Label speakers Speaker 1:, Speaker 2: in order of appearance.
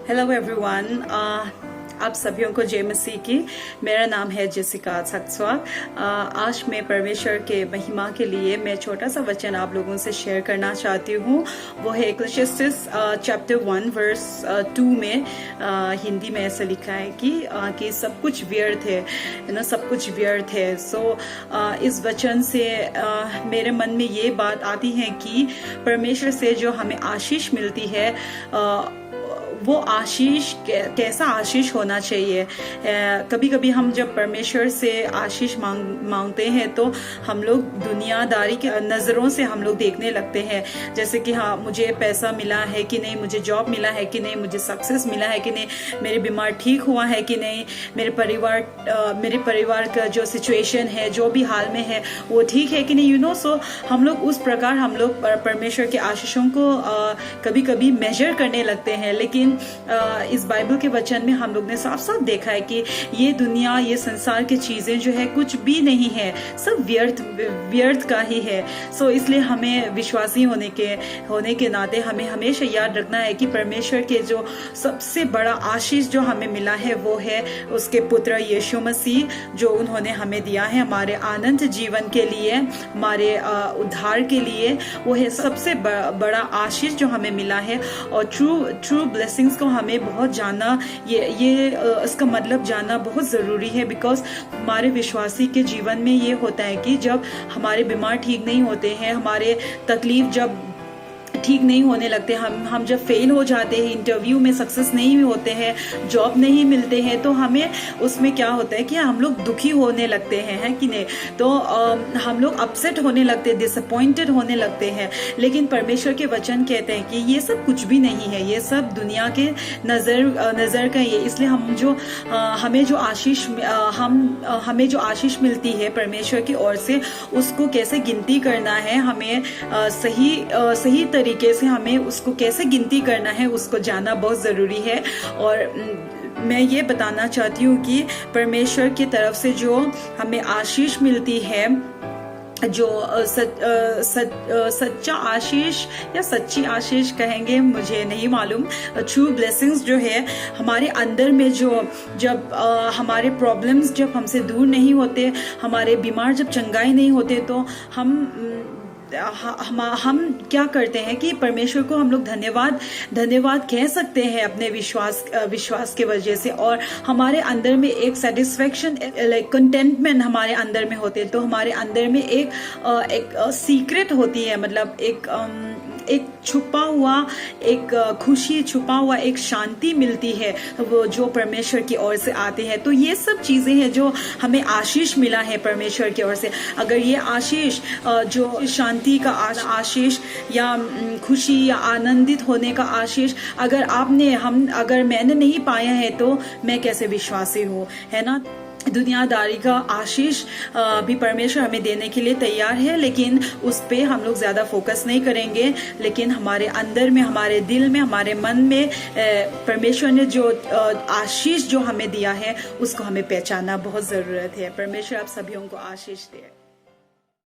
Speaker 1: Hello everyone, आप सभी को जय मसीह की। मेरा नाम है जेसिका सक्सवा। आज मैं परमेश्वर के महिमा के लिए मैं छोटा सा वचन आप लोगों से शेयर करना चाहती हूँ। वो है इक्लेसियास्टिस चैप्टर 1 वर्स 2 में हिंदी में ऐसा लिखा है कि सब कुछ व्यर्थ है ना, सब कुछ व्यर्थ है। इस वचन से मेरे मन में ये बात आती है कि परमेश्वर से जो हमें आशीष मिलती है वो आशीष कैसा आशीष होना चाहिए। कभी कभी हम जब परमेश्वर से आशीष मांगते हैं तो हम लोग दुनियादारी के नजरों से हम लोग देखने लगते हैं, जैसे कि हाँ मुझे पैसा मिला है कि नहीं, मुझे जॉब मिला है कि नहीं, मुझे सक्सेस मिला है कि नहीं, मेरी बीमार ठीक हुआ है कि नहीं, मेरे परिवार का जो सिचुएशन है, जो भी हाल में है वो ठीक है कि नहीं, सो हम लोग उस प्रकार हम लोग परमेश्वर के आशीषों को कभी कभी मेजर करने लगते हैं। लेकिन इस बाइबल के वचन में हम लोग ने साफ साफ देखा है कि ये दुनिया, ये संसार की चीजें जो है कुछ भी नहीं है, सब व्यर्थ का ही है। इसलिए हमें विश्वासी होने के नाते हमें हमेशा याद रखना है कि परमेश्वर के जो सबसे बड़ा आशीष जो हमें मिला है वो है उसके पुत्र यीशु मसीह, जो उन्होंने हमें दिया है हमारे अनंत जीवन के लिए, हमारे उद्धार के लिए। वो है सबसे बड़ा आशीष जो हमें मिला है। और ट्रू ब्लेसिंग्स को हमें बहुत जानना, ये इसका मतलब जानना बहुत जरूरी है। बिकॉज हमारे विश्वासी के जीवन में ये होता है कि जब हमारे बीमार ठीक नहीं होते हैं, हमारे तकलीफ जब ठीक नहीं होने लगते, हम जब फेल हो जाते हैं, इंटरव्यू में सक्सेस नहीं होते हैं, जॉब नहीं मिलते हैं, तो हमें उसमें क्या होता है कि हम लोग दुखी होने लगते हैं कि नहीं, तो हम लोग अपसेट होने लगते हैं, डिसअपॉइंटेड होने लगते हैं। लेकिन परमेश्वर के वचन कहते हैं कि ये सब कुछ भी नहीं है, ये सब दुनिया के नजर का ही है। इसलिए हमें जो आशीष मिलती है परमेश्वर की ओर से, उसको कैसे गिनती करना है, हमें सही तरीके से हमें उसको कैसे गिनती करना है, उसको जानना बहुत जरूरी है। और मैं ये बताना चाहती हूँ कि परमेश्वर की तरफ से जो हमें आशीष मिलती है, जो सच्चा आशीष या सच्ची आशीष कहेंगे मुझे नहीं मालूम, ट्रू ब्लेसिंग्स जो है हमारे अंदर में, जब हमारे प्रॉब्लम्स जब हमसे दूर नहीं होते, हमारे बीमार जब चंगाई नहीं होते, तो हम क्या करते हैं कि परमेश्वर को हम लोग धन्यवाद कह सकते हैं अपने विश्वास के वजह से। और हमारे अंदर में एक सेटिस्फेक्शन, लाइक कंटेंटमेंट हमारे अंदर में होते हैं। तो हमारे अंदर में एक सीक्रेट होती है, मतलब एक छुपा हुआ, एक खुशी, छुपा हुआ एक शांति मिलती है, वो जो परमेश्वर की ओर से आते हैं। तो ये सब चीजें हैं जो हमें आशीष मिला है परमेश्वर की ओर से। अगर ये आशीष, जो शांति का आशीष या खुशी या आनंदित होने का आशीष अगर मैंने नहीं पाया है, तो मैं कैसे विश्वासी हूँ, है ना। दुनियादारी का आशीष भी परमेश्वर हमें देने के लिए तैयार है, लेकिन उस पे हम लोग ज्यादा फोकस नहीं करेंगे। लेकिन हमारे अंदर में, हमारे दिल में, हमारे मन में परमेश्वर ने जो आशीष जो हमें दिया है, उसको हमें पहचानना बहुत जरूरत है। परमेश्वर आप सभी को आशीष दे।